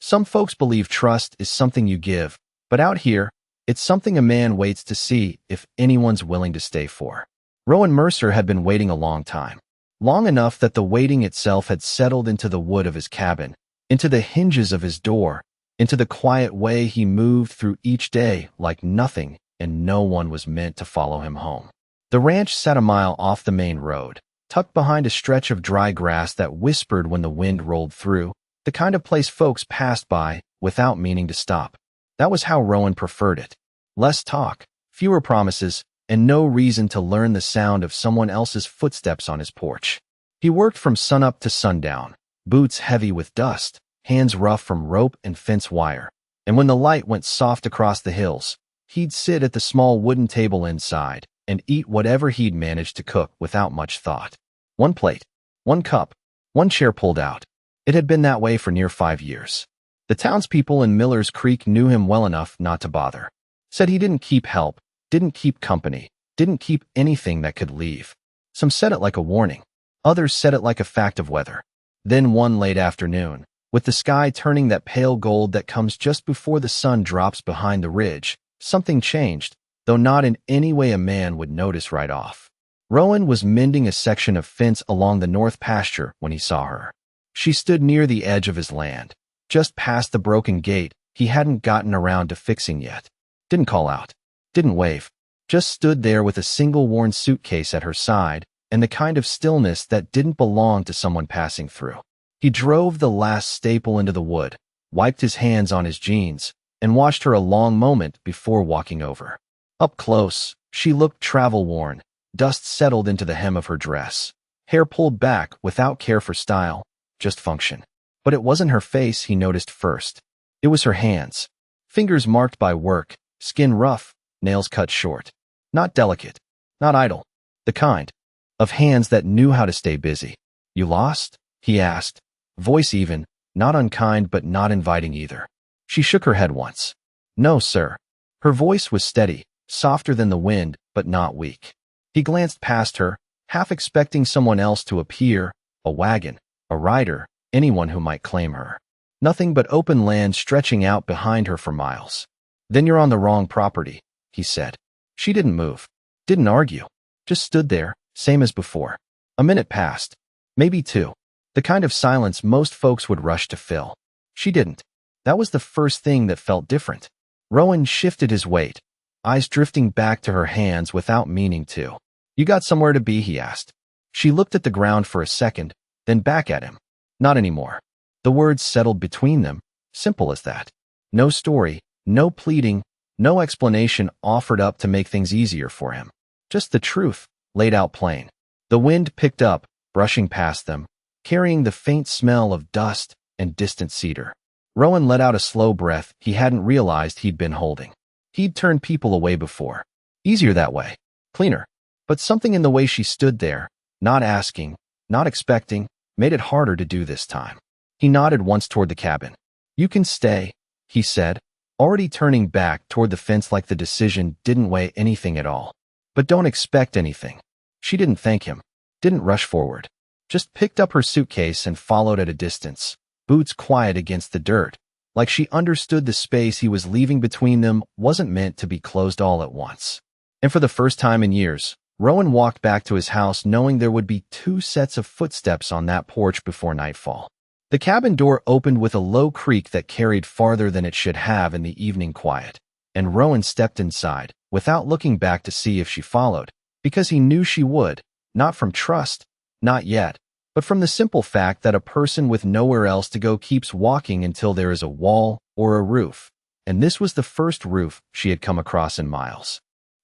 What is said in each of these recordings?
Some folks believe trust is something you give, but out here, it's something a man waits to see if anyone's willing to stay for. Rowan Mercer had been waiting a long time. Long enough that the waiting itself had settled into the wood of his cabin, into the hinges of his door, into the quiet way he moved through each day like nothing and no one was meant to follow him home. The ranch sat a mile off the main road, tucked behind a stretch of dry grass that whispered when the wind rolled through, the kind of place folks passed by without meaning to stop. That was how Rowan preferred it. Less talk, fewer promises, and no reason to learn the sound of someone else's footsteps on his porch. He worked from sunup to sundown, boots heavy with dust, hands rough from rope and fence wire, and when the light went soft across the hills, he'd sit at the small wooden table inside and eat whatever he'd managed to cook without much thought. One plate, one cup, one chair pulled out. It had been that way for near 5 years. The townspeople in Miller's Creek knew him well enough not to bother. Said he didn't keep help, didn't keep company, didn't keep anything that could leave. Some said it like a warning. Others said it like a fact of weather. Then one late afternoon, with the sky turning that pale gold that comes just before the sun drops behind the ridge, something changed, though not in any way a man would notice right off. Rowan was mending a section of fence along the north pasture when he saw her. She stood near the edge of his land, just past the broken gate he hadn't gotten around to fixing yet. Didn't call out, didn't wave, just stood there with a single worn suitcase at her side and the kind of stillness that didn't belong to someone passing through. He drove the last staple into the wood, wiped his hands on his jeans, and watched her a long moment before walking over. Up close, she looked travel-worn. Dust settled into the hem of her dress. Hair pulled back without care for style, just function. But it wasn't her face he noticed first. It was her hands. Fingers marked by work, skin rough, nails cut short. Not delicate, not idle. The kind of hands that knew how to stay busy. "You lost?" he asked. Voice even, not unkind but not inviting either. She shook her head once. "No, sir." Her voice was steady, softer than the wind, but not weak. He glanced past her, half expecting someone else to appear, a wagon, a rider, anyone who might claim her. Nothing but open land stretching out behind her for miles. "Then you're on the wrong property," he said. She didn't move, didn't argue, just stood there, same as before. A minute passed, maybe 2. The kind of silence most folks would rush to fill. She didn't. That was the first thing that felt different. Rowan shifted his weight, eyes drifting back to her hands without meaning to. "You got somewhere to be?" he asked. She looked at the ground for a second, then back at him. "Not anymore." The words settled between them, simple as that. No story, no pleading, no explanation offered up to make things easier for him. Just the truth, laid out plain. The wind picked up, brushing past them, carrying the faint smell of dust and distant cedar. Rowan let out a slow breath he hadn't realized he'd been holding. He'd turned people away before. Easier that way. Cleaner. But something in the way she stood there, not asking, not expecting, made it harder to do this time. He nodded once toward the cabin. "You can stay," he said, already turning back toward the fence like the decision didn't weigh anything at all. "But don't expect anything." She didn't thank him, didn't rush forward, just picked up her suitcase and followed at a distance, boots quiet against the dirt, like she understood the space he was leaving between them wasn't meant to be closed all at once. And for the first time in years, Rowan walked back to his house knowing there would be 2 sets of footsteps on that porch before nightfall. The cabin door opened with a low creak that carried farther than it should have in the evening quiet, and Rowan stepped inside, without looking back to see if she followed, because he knew she would, not from trust, not yet, but from the simple fact that a person with nowhere else to go keeps walking until there is a wall or a roof, and this was the first roof she had come across in miles.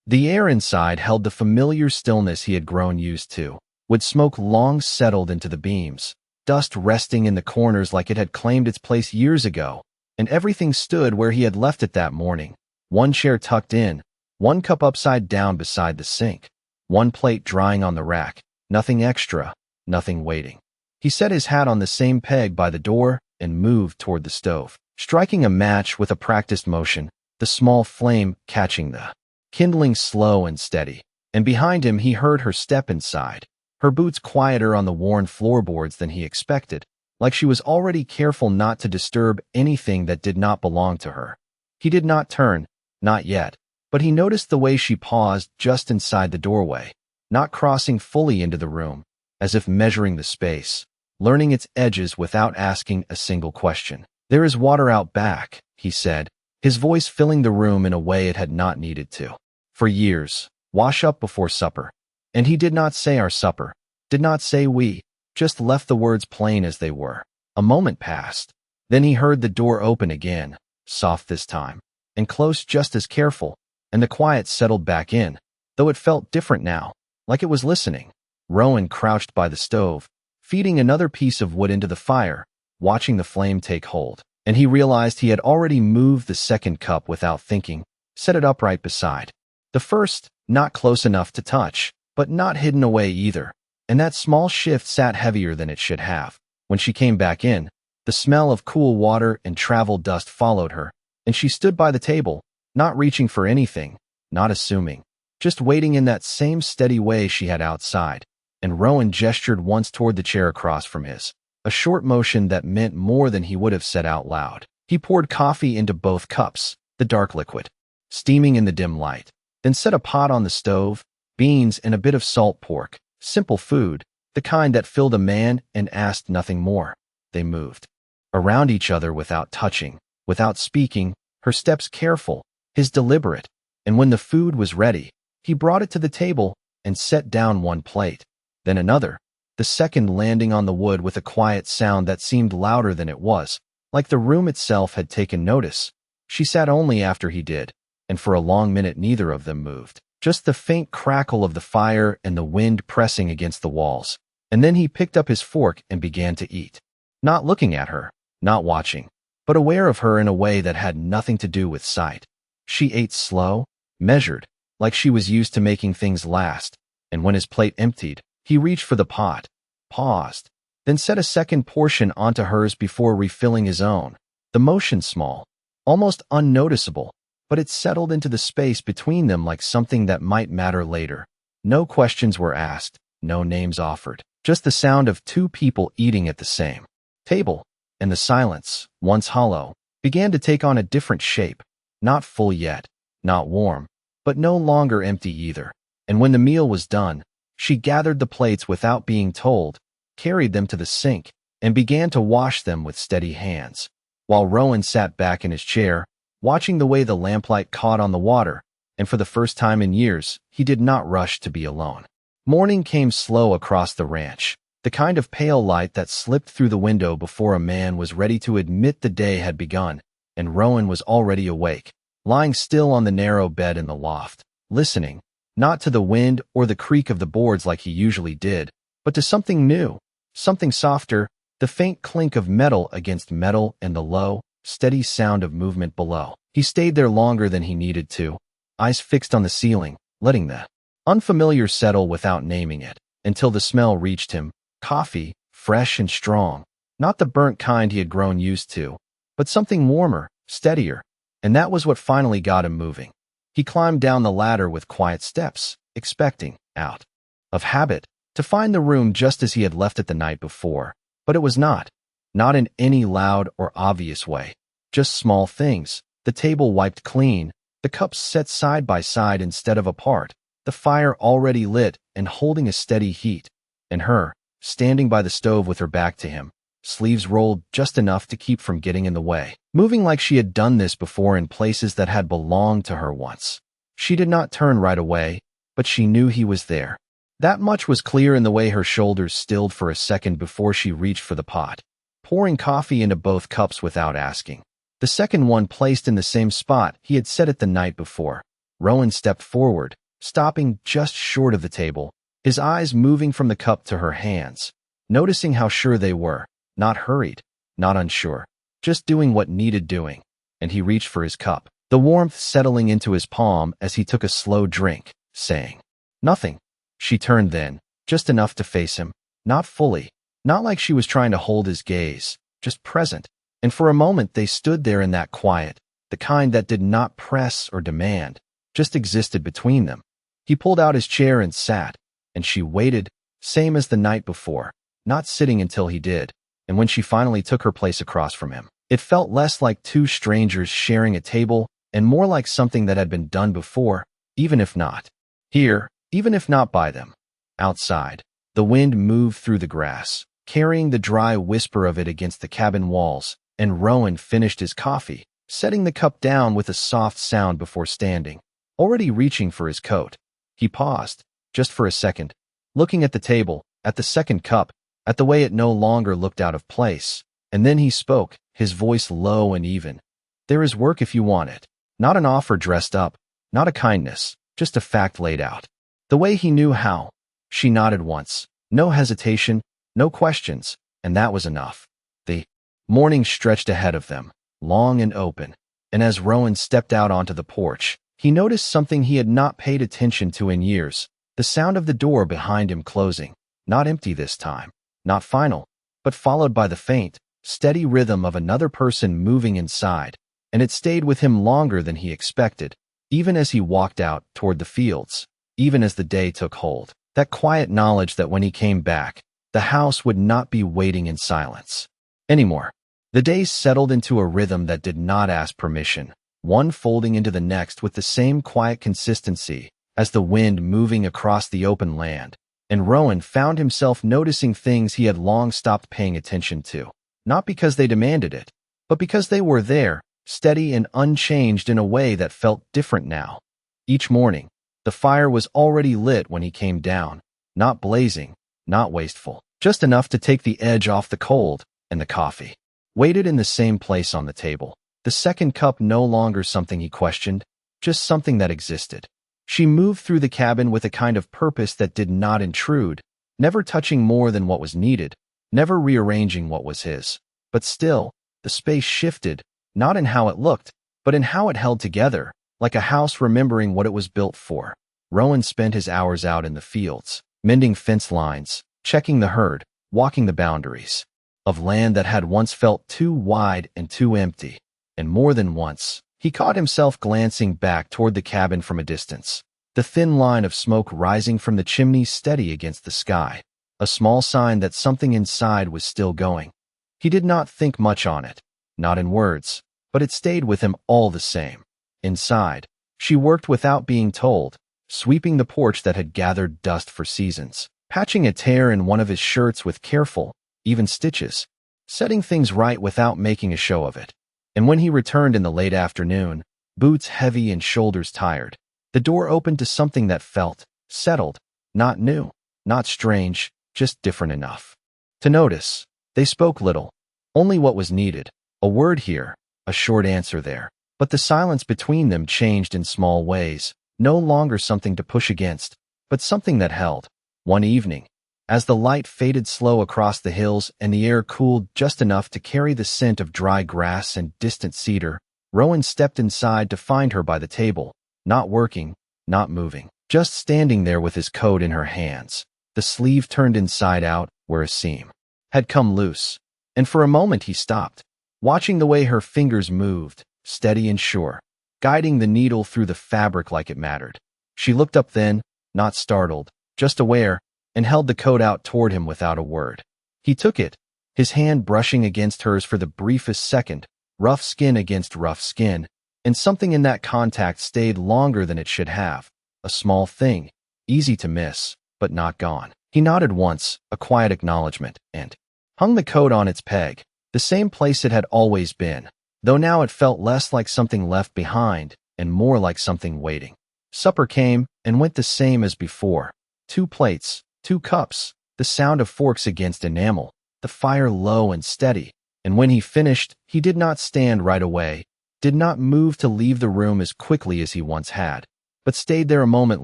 The air inside held the familiar stillness he had grown used to, with smoke long settled into the beams, dust resting in the corners like it had claimed its place years ago, and everything stood where he had left it that morning, one chair tucked in, one cup upside down beside the sink, one plate drying on the rack, nothing extra, nothing waiting. He set his hat on the same peg by the door and moved toward the stove, striking a match with a practiced motion, the small flame catching the kindling slow and steady, and behind him he heard her step inside, her boots quieter on the worn floorboards than he expected, like she was already careful not to disturb anything that did not belong to her. He did not turn, not yet, but he noticed the way she paused just inside the doorway, not crossing fully into the room, as if measuring the space, learning its edges without asking a single question. "There is water out back," he said, his voice filling the room in a way it had not needed to. "For years, wash up before supper." And he did not say our supper, did not say we, just left the words plain as they were. A moment passed. Then he heard the door open again, soft this time, and close just as careful, and the quiet settled back in, though it felt different now, like it was listening. Rowan crouched by the stove, feeding another piece of wood into the fire, watching the flame take hold, and he realized he had already moved the second cup without thinking, set it up right beside. The first, not close enough to touch, but not hidden away either, and that small shift sat heavier than it should have. When she came back in, the smell of cool water and travel dust followed her, and she stood by the table, not reaching for anything, not assuming, just waiting in that same steady way she had outside. And Rowan gestured once toward the chair across from his, a short motion that meant more than he would have said out loud. He poured coffee into both cups, the dark liquid, steaming in the dim light, then set a pot on the stove, beans and a bit of salt pork, simple food, the kind that filled a man, and asked nothing more. They moved around each other without touching, without speaking, her steps careful, his deliberate, and when the food was ready, he brought it to the table and set down one plate, then another, the second landing on the wood with a quiet sound that seemed louder than it was, like the room itself had taken notice. She sat only after he did, and for a long minute neither of them moved, just the faint crackle of the fire and the wind pressing against the walls. And then he picked up his fork and began to eat, not looking at her, not watching, but aware of her in a way that had nothing to do with sight. She ate slow, measured, like she was used to making things last, and when his plate emptied, he reached for the pot, paused, then set a second portion onto hers before refilling his own. The motion small, almost unnoticeable, but it settled into the space between them like something that might matter later. No questions were asked, no names offered, just the sound of two people eating at the same table, and the silence, once hollow, began to take on a different shape, not full yet, not warm, but no longer empty either. And when the meal was done, she gathered the plates without being told, carried them to the sink, and began to wash them with steady hands, while Rowan sat back in his chair, watching the way the lamplight caught on the water, and for the first time in years, he did not rush to be alone. Morning came slow across the ranch, the kind of pale light that slipped through the window before a man was ready to admit the day had begun, and Rowan was already awake, lying still on the narrow bed in the loft, listening, not to the wind or the creak of the boards like he usually did, but to something new, something softer, the faint clink of metal against metal and the low, steady sound of movement below. He stayed there longer than he needed to, eyes fixed on the ceiling, letting the unfamiliar settle without naming it, until the smell reached him, coffee, fresh and strong, not the burnt kind he had grown used to, but something warmer, steadier, and that was what finally got him moving. He climbed down the ladder with quiet steps, expecting, out of habit, to find the room just as he had left it the night before, but it was not in any loud or obvious way, just small things, the table wiped clean, the cups set side by side instead of apart, the fire already lit and holding a steady heat, and her, standing by the stove with her back to him, sleeves rolled just enough to keep from getting in the way, moving like she had done this before in places that had belonged to her once. She did not turn right away, but she knew he was there. That much was clear in the way her shoulders stilled for a second before she reached for the pot, pouring coffee into both cups without asking. The second one placed in the same spot he had set it the night before. Rowan stepped forward, stopping just short of the table, his eyes moving from the cup to her hands, noticing how sure they were, not hurried, not unsure, just doing what needed doing, and he reached for his cup, the warmth settling into his palm as he took a slow drink, saying, "Nothing." She turned then, just enough to face him, not fully, not like she was trying to hold his gaze, just present, and for a moment they stood there in that quiet, the kind that did not press or demand, just existed between them. He pulled out his chair and sat, and she waited, same as the night before, not sitting until he did, and when she finally took her place across from him, it felt less like two strangers sharing a table and more like something that had been done before, even if not here, even if not by them. Outside, the wind moved through the grass, carrying the dry whisper of it against the cabin walls, and Rowan finished his coffee, setting the cup down with a soft sound before standing. Already reaching for his coat, he paused, just for a second, looking at the table, at the second cup, at the way it no longer looked out of place, and then he spoke, his voice low and even. "There is work if you want it. Not an offer dressed up, not a kindness, just a fact laid out." The way he knew how. She nodded once, no hesitation, no questions, and that was enough. The morning stretched ahead of them, long and open, and as Rowan stepped out onto the porch, he noticed something he had not paid attention to in years, the sound of the door behind him closing, not empty this time, not final, but followed by the faint, steady rhythm of another person moving inside, and it stayed with him longer than he expected, even as he walked out toward the fields, even as the day took hold. That quiet knowledge that when he came back, the house would not be waiting in silence anymore. The days settled into a rhythm that did not ask permission, one folding into the next with the same quiet consistency as the wind moving across the open land, and Rowan found himself noticing things he had long stopped paying attention to, not because they demanded it, but because they were there, steady and unchanged in a way that felt different now. Each morning, the fire was already lit when he came down, not blazing, not wasteful, just enough to take the edge off the cold, and the coffee waited in the same place on the table. The second cup no longer something he questioned, just something that existed. She moved through the cabin with a kind of purpose that did not intrude, never touching more than what was needed, never rearranging what was his. But still, the space shifted, not in how it looked, but in how it held together, like a house remembering what it was built for. Rowan spent his hours out in the fields, mending fence lines, checking the herd, walking the boundaries of land that had once felt too wide and too empty. And more than once, he caught himself glancing back toward the cabin from a distance, the thin line of smoke rising from the chimney steady against the sky, a small sign that something inside was still going. He did not think much on it, not in words, but it stayed with him all the same. Inside, she worked without being told, sweeping the porch that had gathered dust for seasons, patching a tear in one of his shirts with careful, even stitches, setting things right without making a show of it. And when he returned in the late afternoon, boots heavy and shoulders tired, the door opened to something that felt settled, not new, not strange, just different enough to notice. They spoke little, only what was needed, a word here, a short answer there. But the silence between them changed in small ways, no longer something to push against, but something that held. One evening, as the light faded slow across the hills and the air cooled just enough to carry the scent of dry grass and distant cedar, Rowan stepped inside to find her by the table, not working, not moving, just standing there with his coat in her hands, the sleeve turned inside out where a seam had come loose. And for a moment he stopped, watching the way her fingers moved, steady and sure, guiding the needle through the fabric like it mattered. She looked up then, not startled, just aware, and held the coat out toward him without a word. He took it, his hand brushing against hers for the briefest second, rough skin against rough skin, and something in that contact stayed longer than it should have, a small thing, easy to miss, but not gone. He nodded once, a quiet acknowledgement, and hung the coat on its peg, the same place it had always been, though now it felt less like something left behind and more like something waiting. Supper came and went the same as before. 2 plates, 2 cups, the sound of forks against enamel, the fire low and steady, and when he finished, he did not stand right away, did not move to leave the room as quickly as he once had, but stayed there a moment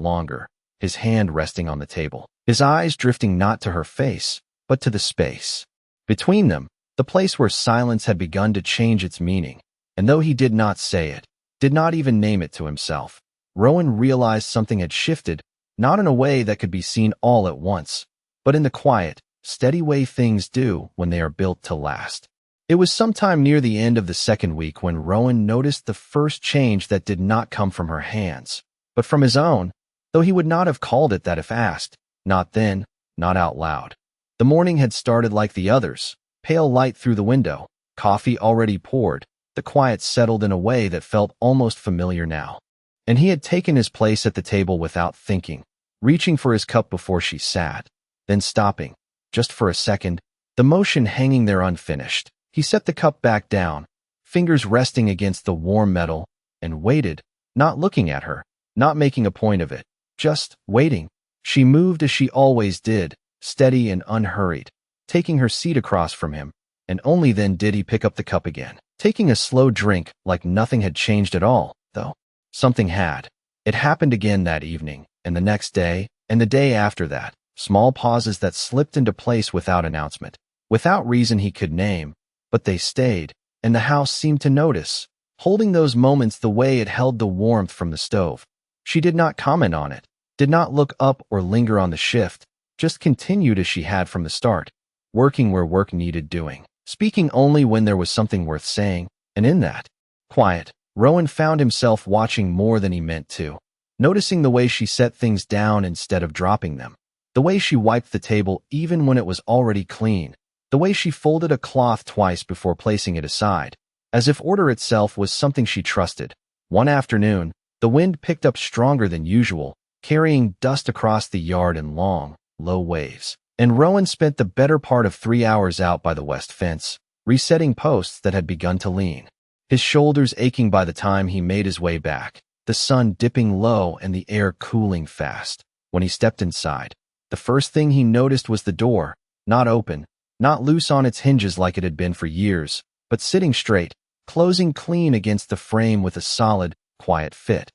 longer, his hand resting on the table, his eyes drifting not to her face, but to the space between them, the place where silence had begun to change its meaning. And though he did not say it, did not even name it to himself, Rowan realized something had shifted, not in a way that could be seen all at once, but in the quiet, steady way things do when they are built to last. It was sometime near the end of the second week when Rowan noticed the first change that did not come from her hands, but from his own, though he would not have called it that if asked, not then, not out loud. The morning had started like the others, pale light through the window, coffee already poured. The quiet settled in a way that felt almost familiar now. And he had taken his place at the table without thinking, reaching for his cup before she sat, then stopping, just for a second, the motion hanging there unfinished. He set the cup back down, fingers resting against the warm metal, and waited, not looking at her, not making a point of it, just waiting. She moved as she always did, steady and unhurried, taking her seat across from him, and only then did he pick up the cup again, taking a slow drink like nothing had changed at all, though something had. It happened again that evening, and the next day, and the day after that, small pauses that slipped into place without announcement, without reason he could name, but they stayed, and the house seemed to notice, holding those moments the way it held the warmth from the stove. She did not comment on it, did not look up or linger on the shift, just continued as she had from the start, working where work needed doing, speaking only when there was something worth saying, and in that quiet, Rowan found himself watching more than he meant to, noticing the way she set things down instead of dropping them, the way she wiped the table even when it was already clean, the way she folded a cloth twice before placing it aside, as if order itself was something she trusted. One afternoon, the wind picked up stronger than usual, carrying dust across the yard in long, low waves, and Rowan spent the better part of 3 hours out by the west fence, resetting posts that had begun to lean, his shoulders aching by the time he made his way back, the sun dipping low and the air cooling fast. When he stepped inside, the first thing he noticed was the door, not open, not loose on its hinges like it had been for years, but sitting straight, closing clean against the frame with a solid, quiet fit.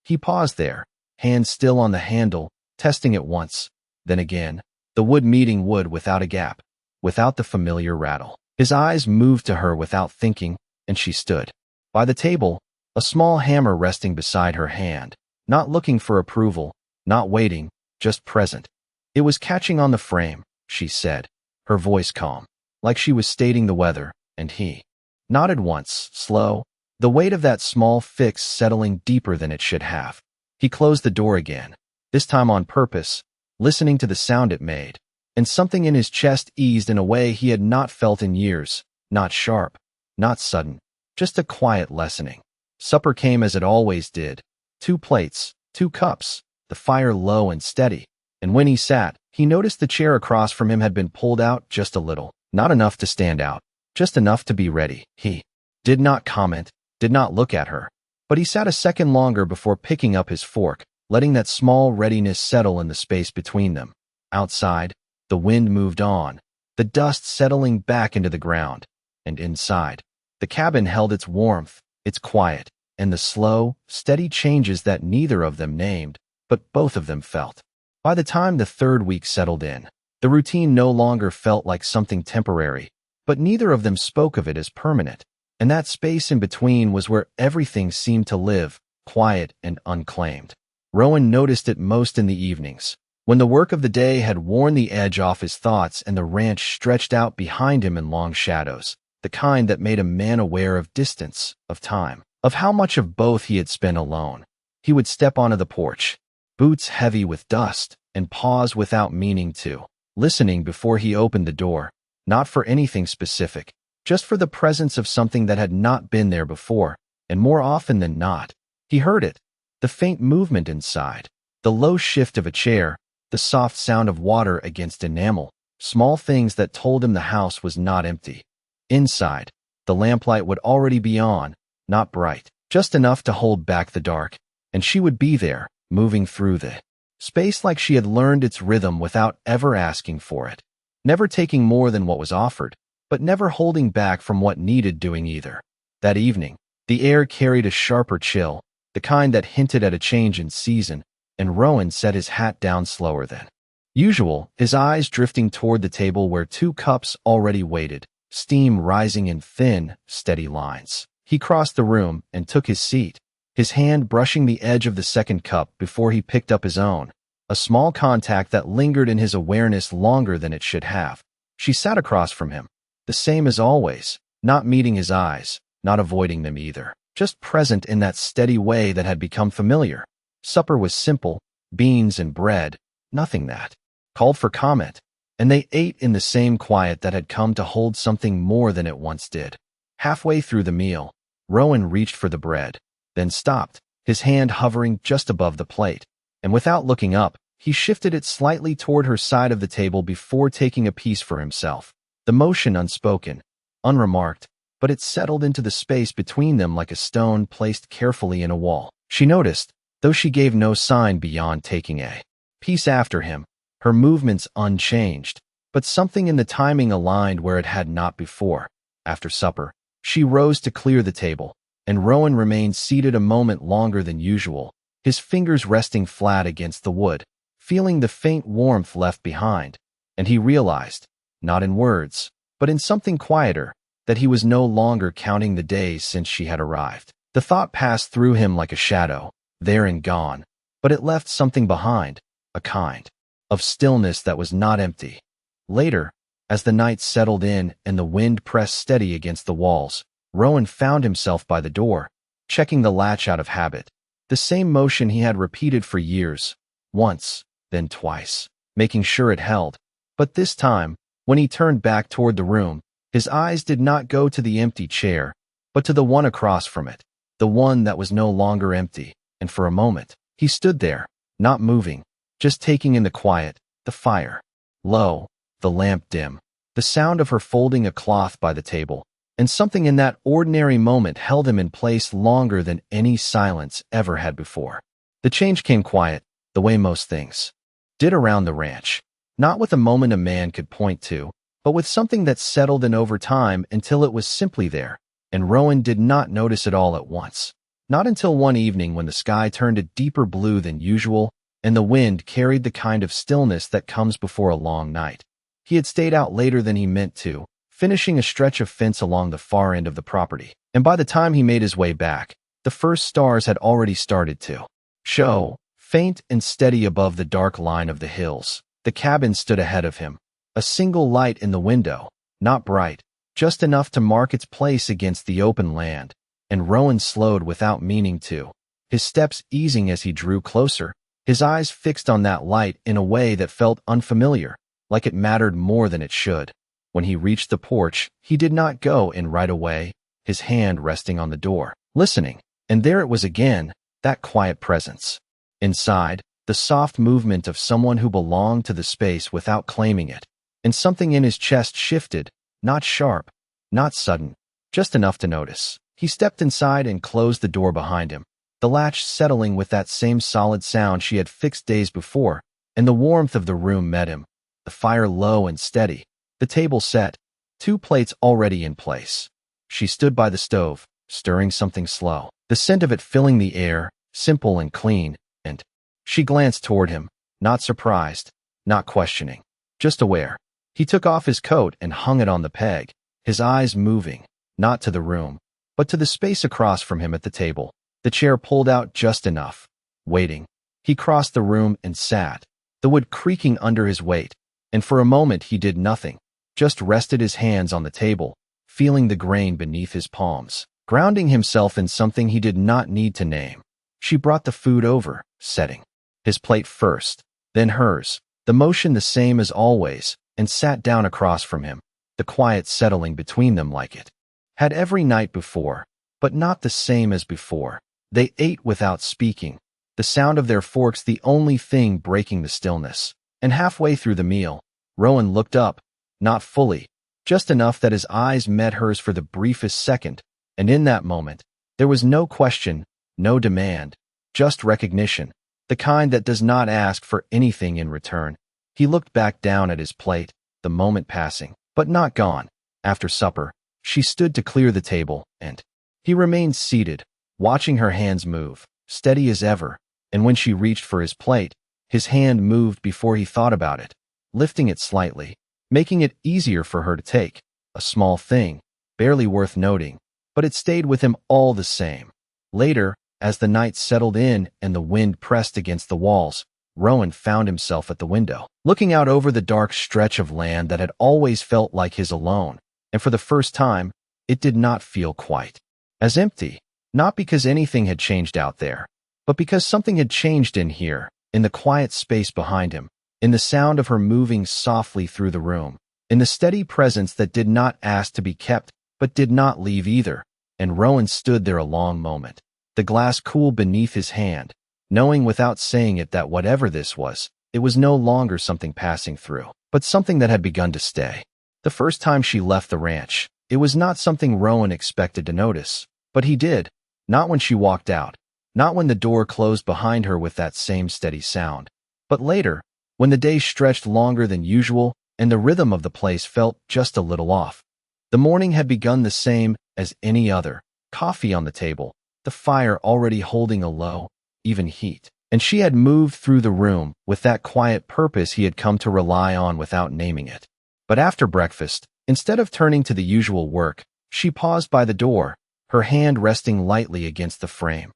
He paused there, hands still on the handle, testing it once, then again, the wood meeting wood without a gap, without the familiar rattle. His eyes moved to her without thinking, and she stood by the table, a small hammer resting beside her hand, not looking for approval, not waiting, just present. It was catching on the frame, she said, her voice calm, like she was stating the weather, and he nodded once, slow, the weight of that small fix settling deeper than it should have. He closed the door again, this time on purpose, listening to the sound it made, and something in his chest eased in a way he had not felt in years, not sharp, not sudden, just a quiet lessening. Supper came as it always did, 2 plates, 2 cups, the fire low and steady, and when he sat, he noticed the chair across from him had been pulled out just a little, not enough to stand out, just enough to be ready. He did not comment, did not look at her, but he sat a second longer before picking up his fork, letting that small readiness settle in the space between them. Outside, the wind moved on, the dust settling back into the ground, and inside, the cabin held its warmth, its quiet, and the slow, steady changes that neither of them named, but both of them felt. By the time the 3rd week settled in, the routine no longer felt like something temporary, but neither of them spoke of it as permanent, and that space in between was where everything seemed to live, quiet and unclaimed. Rowan noticed it most in the evenings, when the work of the day had worn the edge off his thoughts and the ranch stretched out behind him in long shadows, the kind that made a man aware of distance, of time, of how much of both he had spent alone. He would step onto the porch, boots heavy with dust, and pause without meaning to, listening before he opened the door, not for anything specific, just for the presence of something that had not been there before, and more often than not, he heard it, the faint movement inside, the low shift of a chair, the soft sound of water against enamel, small things that told him the house was not empty. Inside, the lamplight would already be on, not bright, just enough to hold back the dark, and she would be there, moving through the space like she had learned its rhythm without ever asking for it, never taking more than what was offered, but never holding back from what needed doing either. That evening, the air carried a sharper chill, the kind that hinted at a change in season, and Rowan set his hat down slower than usual, his eyes drifting toward the table where 2 cups already waited, steam rising in thin, steady lines. He crossed the room and took his seat, his hand brushing the edge of the second cup before he picked up his own, a small contact that lingered in his awareness longer than it should have. She sat across from him, the same as always, not meeting his eyes, not avoiding them either, just present in that steady way that had become familiar. Supper was simple, beans and bread, nothing that called for comment, and they ate in the same quiet that had come to hold something more than it once did. Halfway through the meal, Rowan reached for the bread, then stopped, his hand hovering just above the plate, and without looking up, he shifted it slightly toward her side of the table before taking a piece for himself. The motion unspoken, unremarked, but it settled into the space between them like a stone placed carefully in a wall. She noticed, though she gave no sign beyond taking a piece after him, her movements unchanged, but something in the timing aligned where it had not before. After supper, she rose to clear the table, and Rowan remained seated a moment longer than usual, his fingers resting flat against the wood, feeling the faint warmth left behind, and he realized, not in words, but in something quieter, that he was no longer counting the days since she had arrived. The thought passed through him like a shadow, there and gone, but it left something behind, a kind of stillness that was not empty. Later, as the night settled in and the wind pressed steady against the walls, Rowan found himself by the door, checking the latch out of habit, the same motion he had repeated for years, once, then twice, making sure it held. But this time, when he turned back toward the room, his eyes did not go to the empty chair, but to the one across from it, the one that was no longer empty, and for a moment, he stood there, not moving, just taking in the quiet, the fire low, the lamp dim, the sound of her folding a cloth by the table, and something in that ordinary moment held him in place longer than any silence ever had before. The change came quiet, the way most things did around the ranch, not with a moment a man could point to, but with something that settled in over time until it was simply there, and Rowan did not notice it all at once. Not until one evening when the sky turned a deeper blue than usual, and the wind carried the kind of stillness that comes before a long night. He had stayed out later than he meant to, finishing a stretch of fence along the far end of the property, and by the time he made his way back, the first stars had already started to show, faint and steady above the dark line of the hills. The cabin stood ahead of him, a single light in the window, not bright, just enough to mark its place against the open land, and Rowan slowed without meaning to, his steps easing as he drew closer, his eyes fixed on that light in a way that felt unfamiliar, like it mattered more than it should. When he reached the porch, he did not go in right away, his hand resting on the door, listening, and there it was again, that quiet presence. Inside, the soft movement of someone who belonged to the space without claiming it, and something in his chest shifted, not sharp, not sudden, just enough to notice. He stepped inside and closed the door behind him, the latch settling with that same solid sound she had fixed days before, and the warmth of the room met him, the fire low and steady, the table set, 2 plates already in place. She stood by the stove, stirring something slow, the scent of it filling the air, simple and clean, and she glanced toward him, not surprised, not questioning, just aware. He took off his coat and hung it on the peg, his eyes moving, not to the room, but to the space across from him at the table, the chair pulled out just enough, waiting. He crossed the room and sat, the wood creaking under his weight, and for a moment he did nothing, just rested his hands on the table, feeling the grain beneath his palms, grounding himself in something he did not need to name. She brought the food over, setting his plate first, then hers, the motion the same as always, and sat down across from him, the quiet settling between them like it had every night before, but not the same as before. They ate without speaking, the sound of their forks the only thing breaking the stillness. And halfway through the meal, Rowan looked up, not fully, just enough that his eyes met hers for the briefest second, and in that moment, there was no question, no demand, just recognition, the kind that does not ask for anything in return. He looked back down at his plate, the moment passing, but not gone. After supper, she stood to clear the table, and he remained seated, watching her hands move, steady as ever, and when she reached for his plate, his hand moved before he thought about it, lifting it slightly, making it easier for her to take, a small thing, barely worth noting, but it stayed with him all the same. Later, as the night settled in and the wind pressed against the walls, Rowan found himself at the window, looking out over the dark stretch of land that had always felt like his alone, and for the first time, it did not feel quite as empty, not because anything had changed out there, but because something had changed in here, in the quiet space behind him. in the sound of her moving softly through the room, in the steady presence that did not ask to be kept, but did not leave either. And Rowan stood there a long moment, the glass cool beneath his hand, knowing without saying it that whatever this was, it was no longer something passing through, but something that had begun to stay. The first time she left the ranch, it was not something Rowan expected to notice, but he did, not when she walked out, not when the door closed behind her with that same steady sound, but later, when the day stretched longer than usual and the rhythm of the place felt just a little off. The morning had begun the same as any other, coffee on the table, the fire already holding a low, even heat, and she had moved through the room with that quiet purpose he had come to rely on without naming it. But after breakfast, instead of turning to the usual work, she paused by the door, her hand resting lightly against the frame.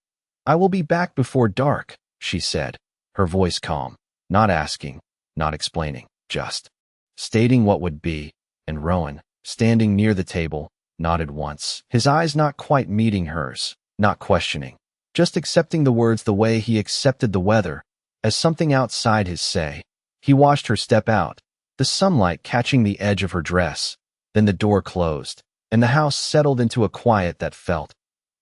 "I will be back before dark," she said, her voice calm, not asking, not explaining, just stating what would be, and Rowan, standing near the table, nodded once, his eyes not quite meeting hers, not questioning, just accepting the words the way he accepted the weather, as something outside his say. He watched her step out, the sunlight catching the edge of her dress. Then the door closed, and the house settled into a quiet that felt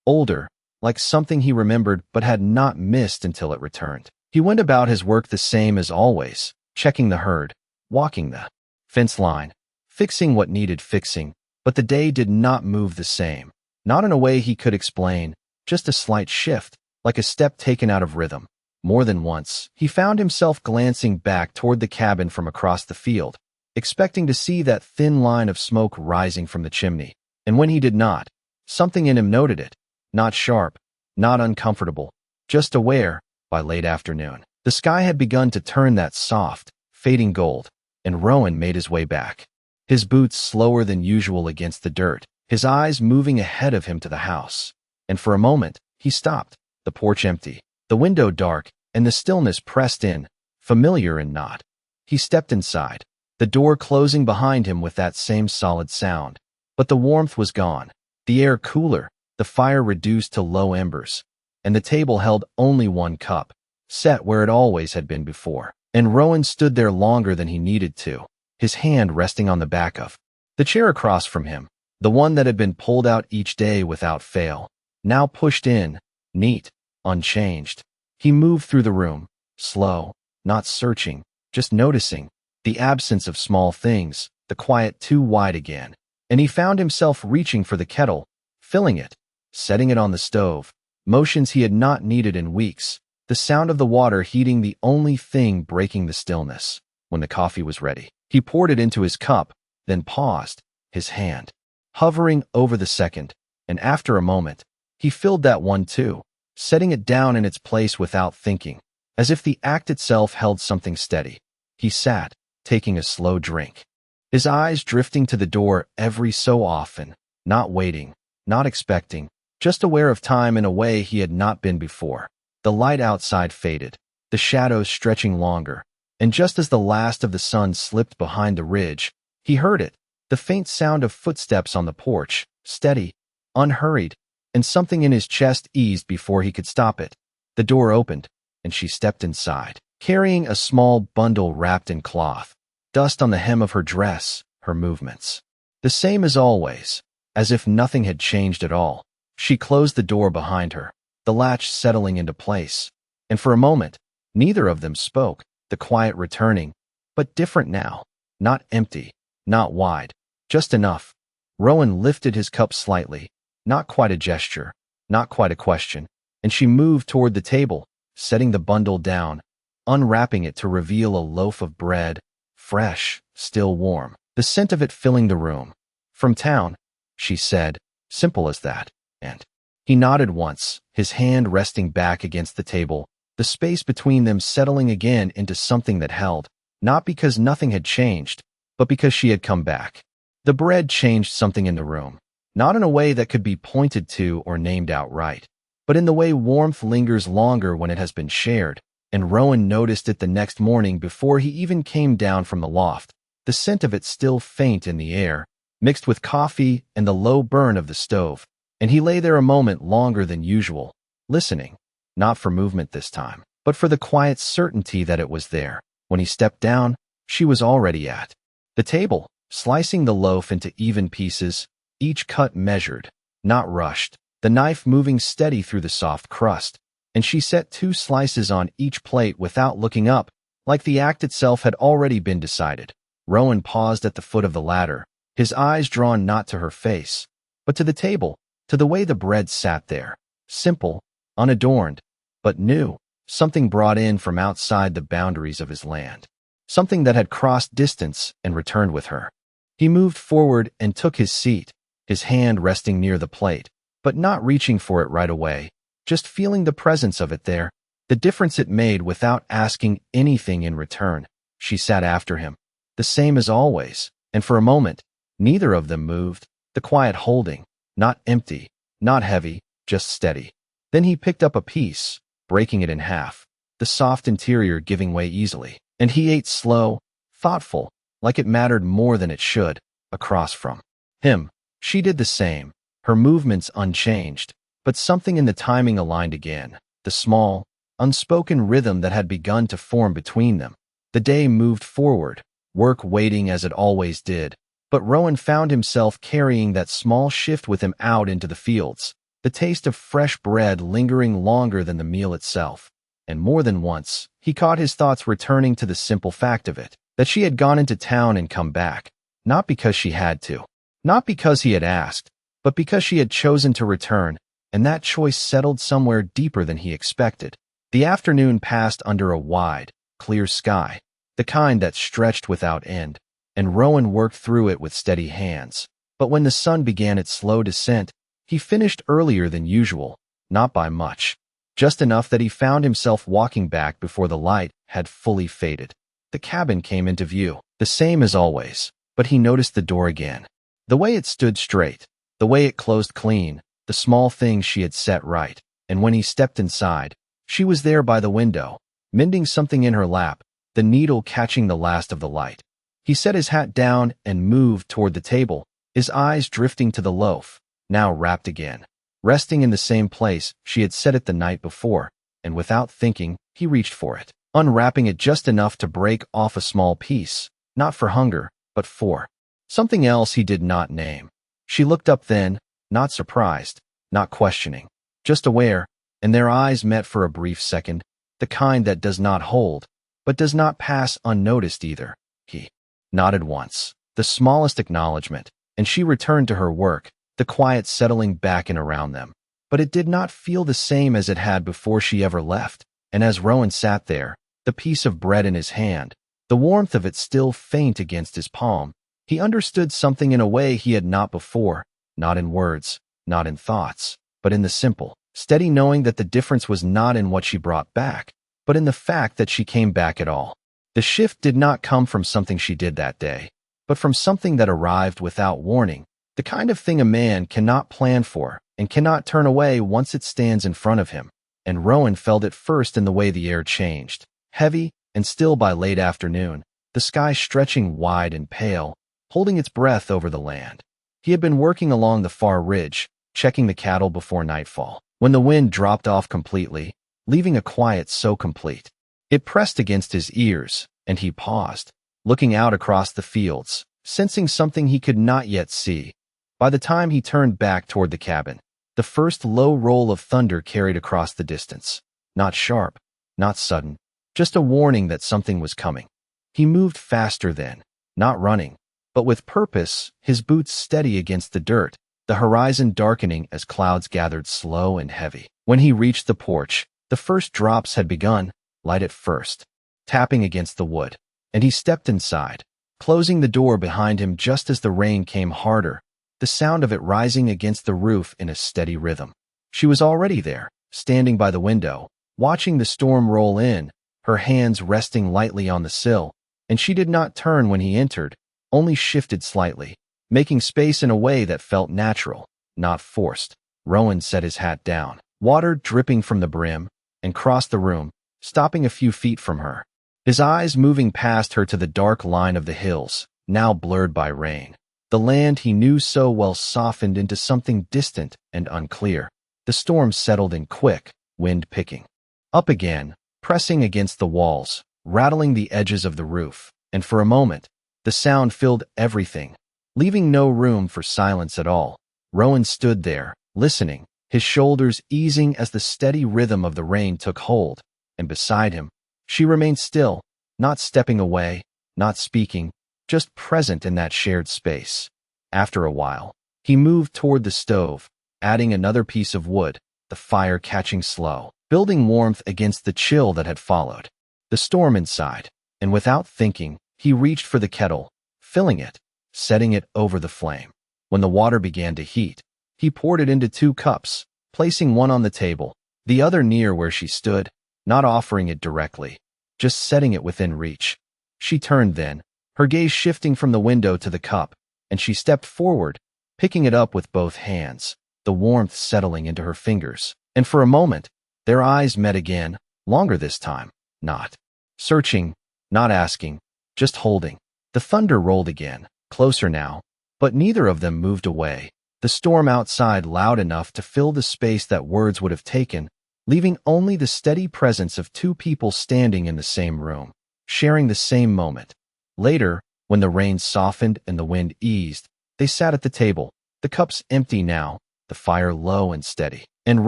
older, like something he remembered but had not missed until it returned. He went about his work the same as always, checking the herd, walking the fence line, fixing what needed fixing, but the day did not move the same, not in a way he could explain, just a slight shift, like a step taken out of rhythm. More than once, he found himself glancing back toward the cabin from across the field, expecting to see that thin line of smoke rising from the chimney, and when he did not, something in him noted it, not sharp, not uncomfortable, just aware. By late afternoon, the sky had begun to turn that soft, fading gold, and Rowan made his way back, his boots slower than usual against the dirt, his eyes moving ahead of him to the house. And for a moment, he stopped, the porch empty, the window dark, and the stillness pressed in, familiar and not. He stepped inside, the door closing behind him with that same solid sound. But the warmth was gone, the air cooler, the fire reduced to low embers, and the table held only one cup, set where it always had been before. And Rowan stood there longer than he needed to, his hand resting on the back of the chair across from him, the one that had been pulled out each day without fail, now pushed in, neat, unchanged. He moved through the room, slow, not searching, just noticing, the absence of small things, the quiet too wide again, and he found himself reaching for the kettle, filling it, setting it on the stove, motions he had not needed in weeks, the sound of the water heating the only thing breaking the stillness. When the coffee was ready, he poured it into his cup, then paused, his hand hovering over the second, and after a moment, he filled that one too, setting it down in its place without thinking, as if the act itself held something steady. He sat, taking a slow drink, his eyes drifting to the door every so often, not waiting, not expecting, just aware of time in a way he had not been before. The light outside faded, the shadows stretching longer, and just as the last of the sun slipped behind the ridge, he heard it, the faint sound of footsteps on the porch, steady, unhurried, and something in his chest eased before he could stop it. The door opened, and she stepped inside, carrying a small bundle wrapped in cloth, dust on the hem of her dress, her movements the same as always, as if nothing had changed at all. She closed the door behind her, the latch settling into place, and for a moment, neither of them spoke, the quiet returning, but different now, not empty, not wide, just enough. Rowan lifted his cup slightly, not quite a gesture, not quite a question, and she moved toward the table, setting the bundle down, unwrapping it to reveal a loaf of bread, fresh, still warm, the scent of it filling the room. "From town," she said, simple as that, and he nodded once, his hand resting back against the table, the space between them settling again into something that held, not because nothing had changed, but because she had come back. The bread changed something in the room, not in a way that could be pointed to or named outright, but in the way warmth lingers longer when it has been shared, and Rowan noticed it the next morning before he even came down from the loft, the scent of it still faint in the air, mixed with coffee and the low burn of the stove, and he lay there a moment longer than usual, listening, not for movement this time, but for the quiet certainty that it was there. When he stepped down, she was already at the table, slicing the loaf into even pieces, each cut measured, not rushed, the knife moving steady through the soft crust, and she set 2 slices on each plate without looking up, like the act itself had already been decided. Rowan paused at the foot of the ladder, his eyes drawn not to her face, but to the table, to the way the bread sat there, simple, unadorned, but new, something brought in from outside the boundaries of his land, something that had crossed distance and returned with her. He moved forward and took his seat, his hand resting near the plate, but not reaching for it right away, just feeling the presence of it there, the difference it made without asking anything in return. She sat after him, the same as always, and for a moment, neither of them moved, the quiet holding, not empty, not heavy, just steady. Then he picked up a piece, breaking it in half, the soft interior giving way easily, and he ate slow, thoughtful, like it mattered more than it should, across from him. She did the same, her movements unchanged, but something in the timing aligned again, the small, unspoken rhythm that had begun to form between them. The day moved forward, work waiting as it always did, but Rowan found himself carrying that small shift with him out into the fields, the taste of fresh bread lingering longer than the meal itself. And more than once, he caught his thoughts returning to the simple fact of it, that she had gone into town and come back, not because she had to, not because he had asked, but because she had chosen to return, and that choice settled somewhere deeper than he expected. The afternoon passed under a wide, clear sky, the kind that stretched without end, and Rowan worked through it with steady hands. But when the sun began its slow descent, he finished earlier than usual, not by much, just enough that he found himself walking back before the light had fully faded. The cabin came into view, the same as always, but he noticed the door again. The way it stood straight, the way it closed clean, the small things she had set right, and when he stepped inside, she was there by the window, mending something in her lap, the needle catching the last of the light. He set his hat down and moved toward the table, his eyes drifting to the loaf, now wrapped again, resting in the same place she had set it the night before, and without thinking, he reached for it, unwrapping it just enough to break off a small piece, not for hunger, but for something else he did not name. She looked up then, not surprised, not questioning, just aware, and their eyes met for a brief second, the kind that does not hold, but does not pass unnoticed either. He nodded once, the smallest acknowledgement, and she returned to her work, the quiet settling back in around them. But it did not feel the same as it had before she ever left, and as Rowan sat there, the piece of bread in his hand, the warmth of it still faint against his palm, he understood something in a way he had not before, not in words, not in thoughts, but in the simple, steady knowing that the difference was not in what she brought back, but in the fact that she came back at all. The shift did not come from something she did that day, but from something that arrived without warning, the kind of thing a man cannot plan for and cannot turn away once it stands in front of him. And Rowan felt it first in the way the air changed, heavy and still by late afternoon, the sky stretching wide and pale, holding its breath over the land. He had been working along the far ridge, checking the cattle before nightfall, when the wind dropped off completely, leaving a quiet so complete. It pressed against his ears, and he paused, looking out across the fields, sensing something he could not yet see. By the time he turned back toward the cabin, the first low roll of thunder carried across the distance. Not sharp, not sudden, just a warning that something was coming. He moved faster then, not running, but with purpose, his boots steady against the dirt, the horizon darkening as clouds gathered slow and heavy. When he reached the porch, the first drops had begun, light at first, tapping against the wood, and he stepped inside, closing the door behind him just as the rain came harder, the sound of it rising against the roof in a steady rhythm. She was already there, standing by the window, watching the storm roll in, her hands resting lightly on the sill, and she did not turn when he entered, only shifted slightly, making space in a way that felt natural, not forced. Rowan set his hat down, water dripping from the brim, and crossed the room, stopping a few feet from her, his eyes moving past her to the dark line of the hills, now blurred by rain. The land he knew so well softened into something distant and unclear. The storm settled in quick, wind picking up again, pressing against the walls, rattling the edges of the roof, and for a moment, the sound filled everything, leaving no room for silence at all. Rowan stood there, listening, his shoulders easing as the steady rhythm of the rain took hold, and beside him, she remained still, not stepping away, not speaking, just present in that shared space. After a while, he moved toward the stove, adding another piece of wood, the fire catching slow, building warmth against the chill that had followed the storm inside, and without thinking, he reached for the kettle, filling it, setting it over the flame. When the water began to heat, he poured it into 2 cups, placing one on the table, the other near where she stood, not offering it directly, just setting it within reach. She turned then, her gaze shifting from the window to the cup, and she stepped forward, picking it up with both hands, the warmth settling into her fingers. And for a moment, their eyes met again, longer this time, not searching, not asking, just holding. The thunder rolled again, closer now, but neither of them moved away. The storm outside loud enough to fill the space that words would have taken, leaving only the steady presence of 2 people standing in the same room, sharing the same moment. Later, when the rain softened and the wind eased, they sat at the table, the cups empty now, the fire low and steady. And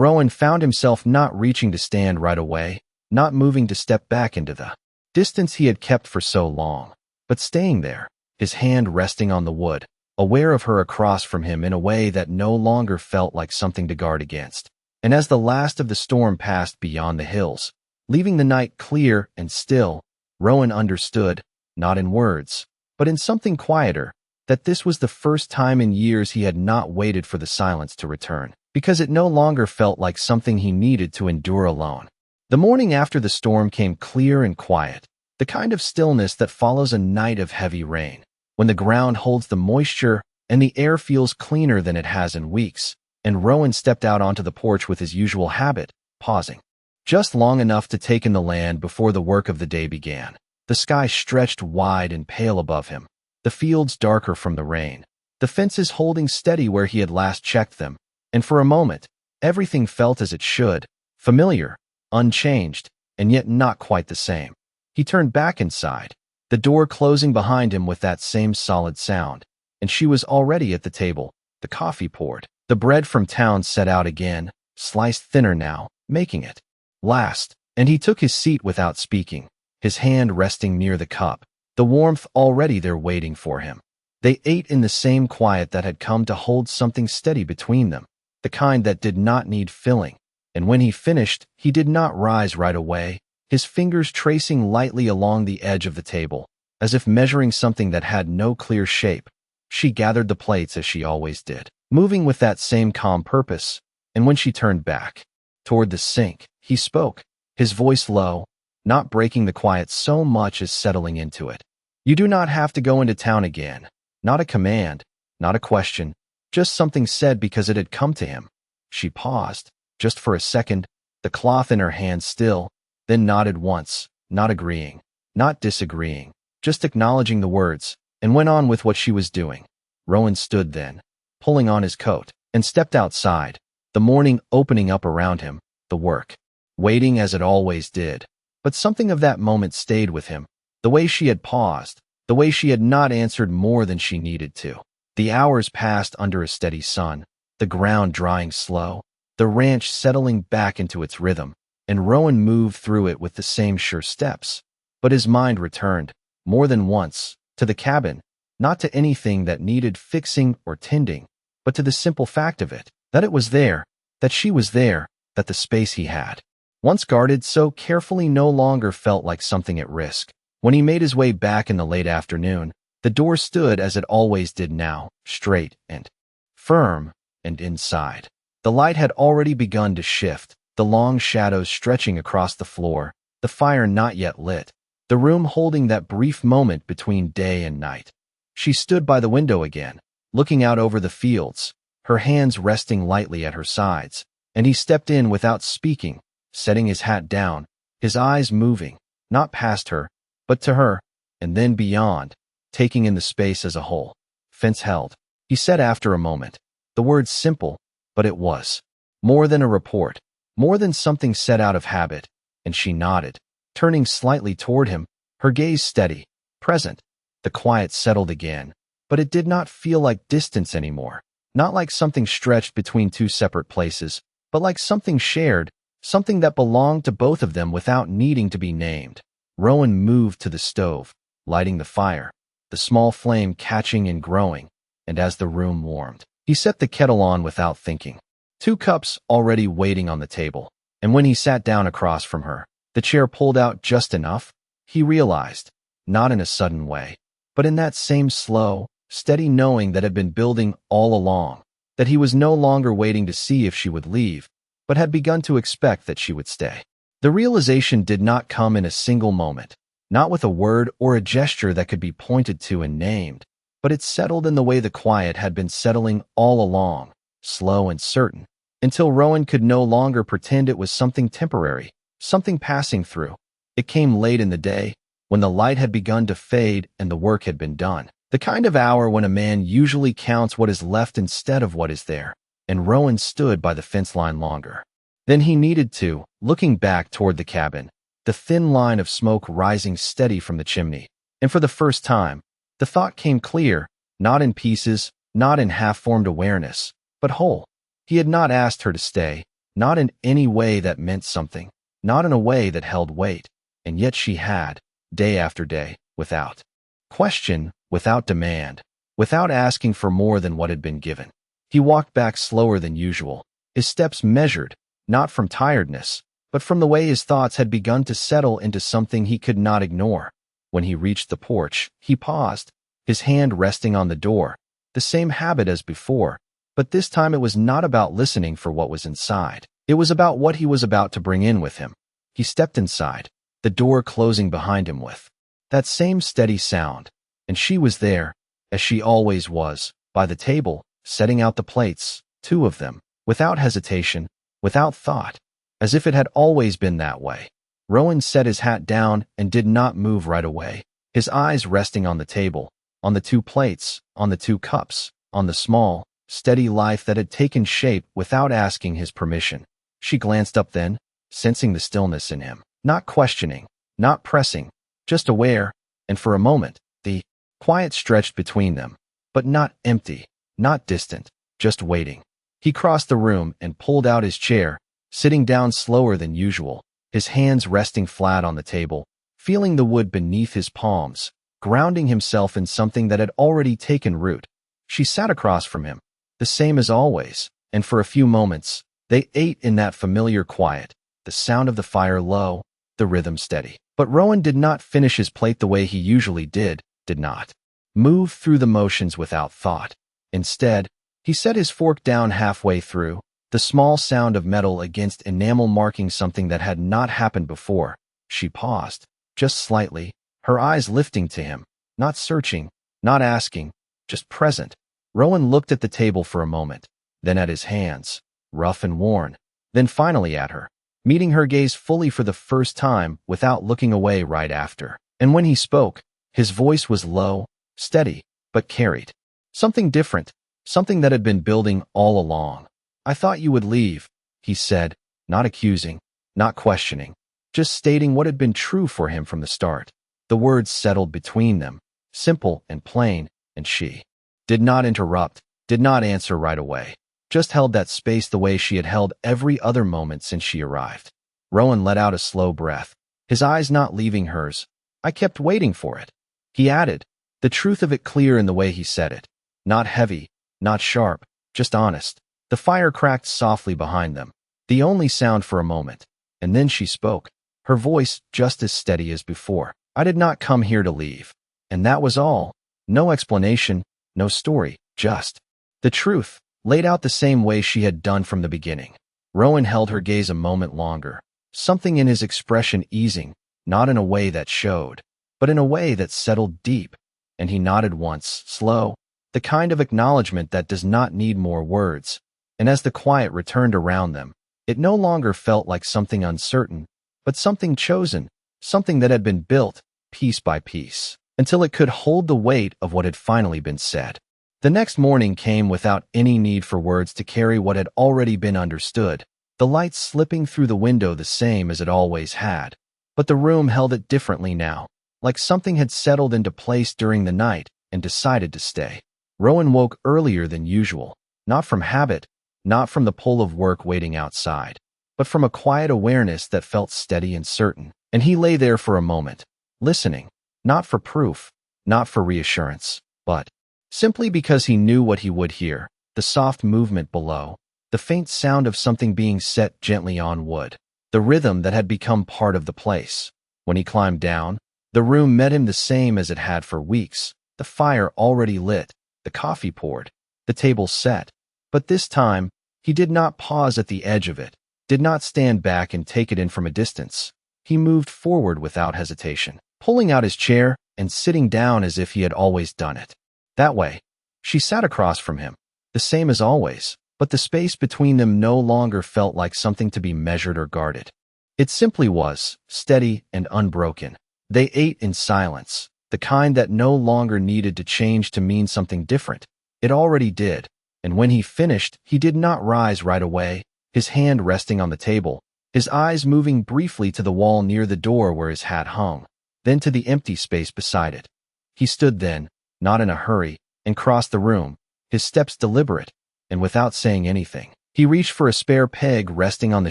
Rowan found himself not reaching to stand right away, not moving to step back into the distance he had kept for so long, but staying there, his hand resting on the wood, aware of her across from him in a way that no longer felt like something to guard against. And as the last of the storm passed beyond the hills, leaving the night clear and still, Rowan understood, not in words, but in something quieter, that this was the first time in years he had not waited for the silence to return, because it no longer felt like something he needed to endure alone. The morning after the storm came clear and quiet, the kind of stillness that follows a night of heavy rain, when the ground holds the moisture and the air feels cleaner than it has in weeks. And Rowan stepped out onto the porch with his usual habit, pausing just long enough to take in the land before the work of the day began. The sky stretched wide and pale above him, the fields darker from the rain, the fences holding steady where he had last checked them, and for a moment, everything felt as it should, familiar, unchanged, and yet not quite the same. He turned back inside, the door closing behind him with that same solid sound, and she was already at the table, the coffee poured, the bread from town set out again, sliced thinner now, making it last, and he took his seat without speaking, his hand resting near the cup, the warmth already there waiting for him. They ate in the same quiet that had come to hold something steady between them, the kind that did not need filling, and when he finished, he did not rise right away, his fingers tracing lightly along the edge of the table, as if measuring something that had no clear shape. She gathered the plates as she always did, moving with that same calm purpose, and when she turned back toward the sink, he spoke, his voice low, not breaking the quiet so much as settling into it. "You do not have to go into town again." Not a command, not a question, just something said because it had come to him. She paused, just for a second, the cloth in her hand still, then nodded once, not agreeing, not disagreeing, just acknowledging the words, and went on with what she was doing. Rowan stood then, pulling on his coat, and stepped outside, the morning opening up around him, the work, waiting as it always did. But something of that moment stayed with him, the way she had paused, the way she had not answered more than she needed to. The hours passed under a steady sun, the ground drying slow, the ranch settling back into its rhythm, and Rowan moved through it with the same sure steps. But his mind returned, more than once, to the cabin, not to anything that needed fixing or tending, but to the simple fact of it, that it was there, that she was there, that the space he had, once guarded so carefully, no longer felt like something at risk. When he made his way back in the late afternoon, the door stood as it always did now, straight and firm, and inside. The light had already begun to shift, the long shadows stretching across the floor, the fire not yet lit, the room holding that brief moment between day and night. She stood by the window again, looking out over the fields, her hands resting lightly at her sides, and he stepped in without speaking, setting his hat down, his eyes moving, not past her, but to her, and then beyond, taking in the space as a whole. "Fence held," he said after a moment. The word simple, but it was more than a report, more than something said out of habit, and she nodded, turning slightly toward him, her gaze steady, present. The quiet settled again, but it did not feel like distance anymore, not like something stretched between two separate places, but like something shared, something that belonged to both of them without needing to be named. Rowan moved to the stove, lighting the fire, the small flame catching and growing, and as the room warmed, he set the kettle on without thinking. 2 cups already waiting on the table, and when he sat down across from her, the chair pulled out just enough, he realized, not in a sudden way, but in that same slow, steady knowing that had been building all along, that he was no longer waiting to see if she would leave, but had begun to expect that she would stay. The realization did not come in a single moment, not with a word or a gesture that could be pointed to and named, but it settled in the way the quiet had been settling all along, slow and certain, until Rowan could no longer pretend it was something temporary, something passing through. It came late in the day, when the light had begun to fade and the work had been done. The kind of hour when a man usually counts what is left instead of what is there, and Rowan stood by the fence line longer than he needed to, looking back toward the cabin, the thin line of smoke rising steady from the chimney. And for the first time, the thought came clear, not in pieces, not in half-formed awareness, but whole. He had not asked her to stay, not in any way that meant something, not in a way that held weight, and yet she had, day after day, without question, without demand, without asking for more than what had been given. He walked back slower than usual, his steps measured, not from tiredness, but from the way his thoughts had begun to settle into something he could not ignore. When he reached the porch, he paused, his hand resting on the door, the same habit as before, but this time it was not about listening for what was inside. It was about what he was about to bring in with him. He stepped inside, the door closing behind him with that same steady sound, and she was there, as she always was, by the table, setting out the plates, 2 of them, without hesitation, without thought, as if it had always been that way. Rowan set his hat down and did not move right away, his eyes resting on the table, on the 2 plates, on the 2 cups, on the small, steady life that had taken shape without asking his permission. She glanced up then, sensing the stillness in him, not questioning, not pressing, just aware, and for a moment, the quiet stretched between them, but not empty, not distant, just waiting. He crossed the room and pulled out his chair, sitting down slower than usual, his hands resting flat on the table, feeling the wood beneath his palms, grounding himself in something that had already taken root. She sat across from him, the same as always, and for a few moments, they ate in that familiar quiet, the sound of the fire low, the rhythm steady. But Rowan did not finish his plate the way he usually did not move through the motions without thought. Instead, he set his fork down halfway through, the small sound of metal against enamel marking something that had not happened before. She paused, just slightly, her eyes lifting to him, not searching, not asking, just present. Rowan looked at the table for a moment, then at his hands, rough and worn, then finally at her, meeting her gaze fully for the first time without looking away right after. And when he spoke, his voice was low, steady, but carried something different, something that had been building all along. "I thought you would leave," he said, not accusing, not questioning, just stating what had been true for him from the start. The words settled between them, simple and plain, and she did not interrupt, did not answer right away, just held that space the way she had held every other moment since she arrived. Rowan let out a slow breath, his eyes not leaving hers. "I kept waiting for it," he added, the truth of it clear in the way he said it. Not heavy, not sharp, just honest. The fire cracked softly behind them, the only sound for a moment, and then she spoke, her voice just as steady as before. "I did not come here to leave." And that was all. No explanation, no story, just the truth, laid out the same way she had done from the beginning. Rowan held her gaze a moment longer, something in his expression easing, not in a way that showed, but in a way that settled deep, and he nodded once, slow, the kind of acknowledgement that does not need more words. And as the quiet returned around them, it no longer felt like something uncertain, but something chosen, something that had been built, piece by piece, until it could hold the weight of what had finally been said. The next morning came without any need for words to carry what had already been understood, the light slipping through the window the same as it always had, But the room held it differently now, like something had settled into place during the night and decided to stay. Rowan woke earlier than usual, not from habit, not from the pull of work waiting outside, but from a quiet awareness that felt steady and certain. And he lay there for a moment, listening, not for proof, not for reassurance, but simply because he knew what he would hear: the soft movement below, the faint sound of something being set gently on wood, the rhythm that had become part of the place. When he climbed down, the room met him the same as it had for weeks, the fire already lit, the coffee poured, the table set. But this time, he did not pause at the edge of it, did not stand back and take it in from a distance. He moved forward without hesitation, pulling out his chair and sitting down as if he had always done it. That way, she sat across from him, the same as always, but the space between them no longer felt like something to be measured or guarded. It simply was, steady and unbroken. They ate in silence, the kind that no longer needed to change to mean something different. It already did, and when he finished, he did not rise right away, his hand resting on the table, his eyes moving briefly to the wall near the door where his hat hung, then to the empty space beside it. He stood then, not in a hurry, and crossed the room, his steps deliberate, and without saying anything. He reached for a spare peg resting on the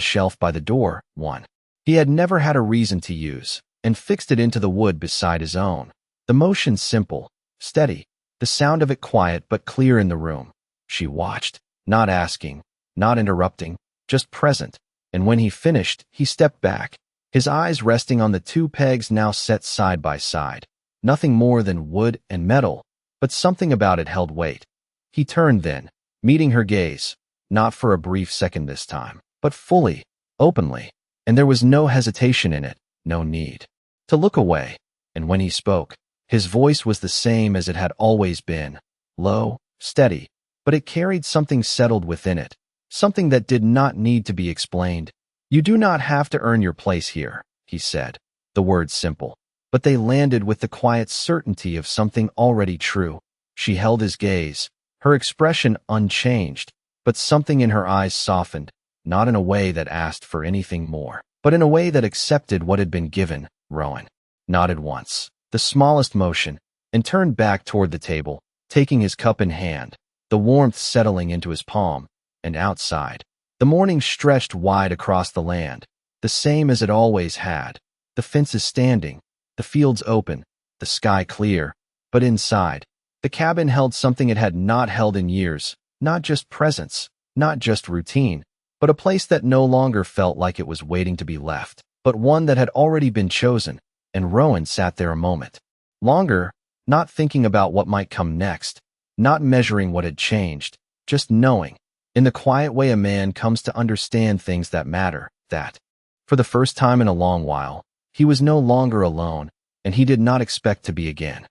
shelf by the door, one he had never had a reason to use, and fixed it into the wood beside his own. The motion simple, steady, the sound of it quiet but clear in the room. She watched, not asking, not interrupting, just present, and when he finished, he stepped back, his eyes resting on the two pegs now set side by side. Nothing more than wood and metal, but something about it held weight. He turned then, meeting her gaze, not for a brief second this time, but fully, openly, and there was no hesitation in it, no need to look away. And when he spoke, his voice was the same as it had always been, low, steady, but it carried something settled within it, something that did not need to be explained. "You do not have to earn your place here," he said, the words simple, but they landed with the quiet certainty of something already true. She held his gaze, her expression unchanged, but something in her eyes softened, not in a way that asked for anything more, but in a way that accepted what had been given. Rowan nodded once, the smallest motion, and turned back toward the table, taking his cup in hand, the warmth settling into his palm. And outside, the morning stretched wide across the land, the same as it always had, the fences standing, the fields open, the sky clear. But inside, the cabin held something it had not held in years, not just presence, not just routine, but a place that no longer felt like it was waiting to be left, but one that had already been chosen. And Rowan sat there a moment longer, not thinking about what might come next, not measuring what had changed, just knowing, in the quiet way a man comes to understand things that matter, that, for the first time in a long while, he was no longer alone, and he did not expect to be again.